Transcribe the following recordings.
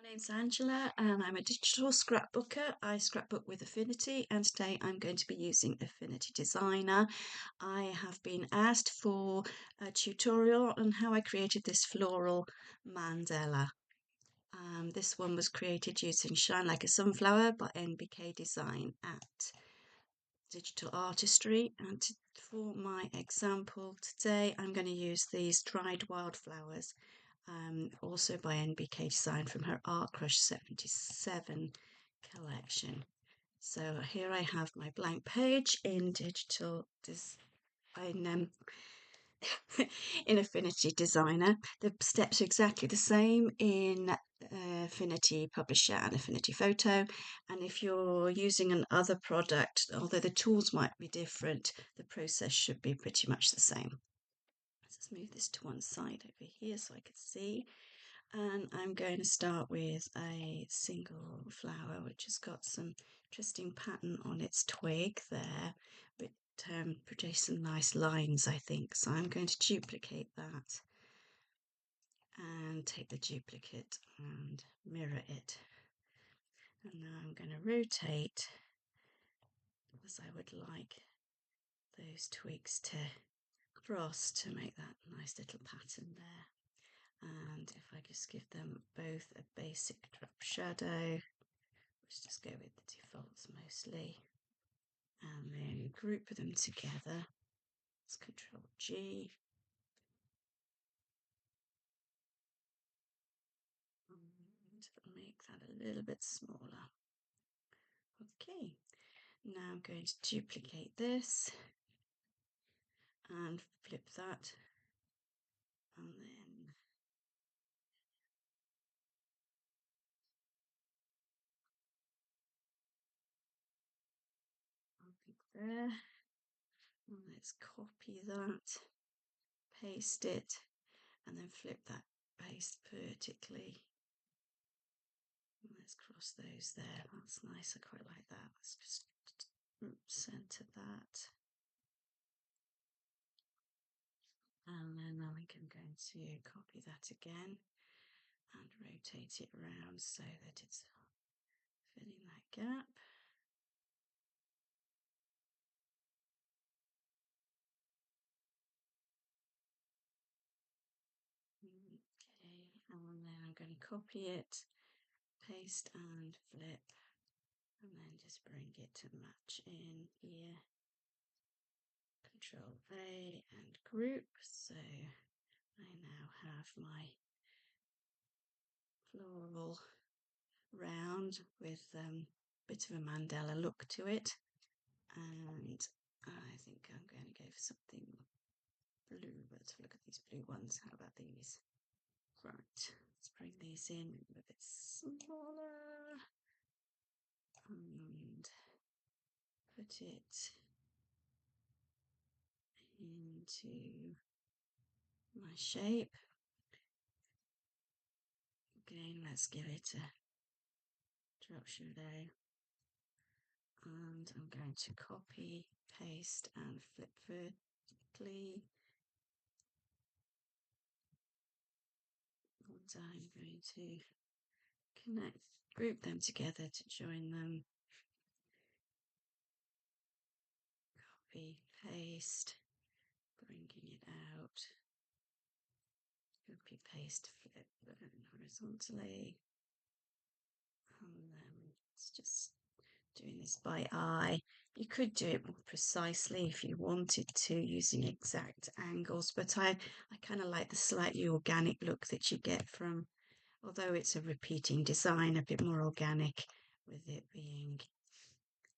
My name's Angela and I'm a digital scrapbooker. I scrapbook with Affinity and today I'm going to be using Affinity Designer. I have been asked for a tutorial on how I created this floral mandala. This one was created using Shine Like a Sunflower by NBK-Design at Digital Artistry, and for my example today I'm going to use these Dried Wildflowers, also by NBK-Design from her artCrush 77 collection. So here I have my blank page in digital design, in Affinity Designer. The steps are exactly the same in Affinity Publisher and Affinity Photo, and if you're using another product, although the tools might be different, the process should be pretty much the same. Let's move this to one side over here so I can see. And I'm going to start with a single flower which has got some interesting pattern on its twig there, but produce some nice lines, I think. So I'm going to duplicate that and take the duplicate and mirror it. And now I'm going to rotate, as I would like those twigs to cross to make that nice little pattern there. And if I just give them both a basic drop shadow, let's just go with the defaults mostly, and then group them together. Let's Control G. And make that a little bit smaller. Okay, now I'm going to duplicate this and flip that, and then I'll click there. And let's copy that, paste it, and then flip that paste vertically. Let's cross those there. That's nice. I quite like that. Let's just center that. And then I think I'm going to copy that again and rotate it around so that it's filling that gap. Okay, and then I'm going to copy it, paste and flip, and then just bring it to match in here. Control A and group. So I now have my floral round with a bit of a mandala look to it, and I think I'm going to go for something blue. Let's look at these blue ones. How about these? Right, let's bring these in a bit smaller and put it into my shape. Again, let's give it a drop shadow, and I'm going to copy, paste and flip vertically, and I'm going to group them together to join them. Copy, paste, bringing it out, copy, paste, flip horizontally, and then it's just doing this by eye. You could do it more precisely if you wanted to, using exact angles, but I kind of like the slightly organic look that you get from, although it's a repeating design, a bit more organic with it being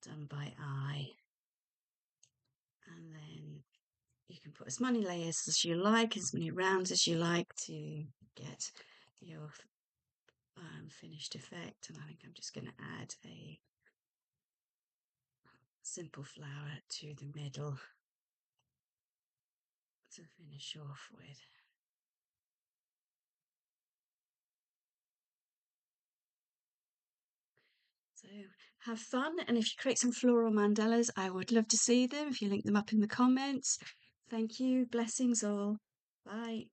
done by eye. And then you can put as many layers as you like, as many rounds as you like to get your finished effect. And I think I'm just going to add a simple flower to the middle to finish off with. So have fun, and if you create some floral mandalas, I would love to see them if you link them up in the comments. Thank you, blessings all. Bye.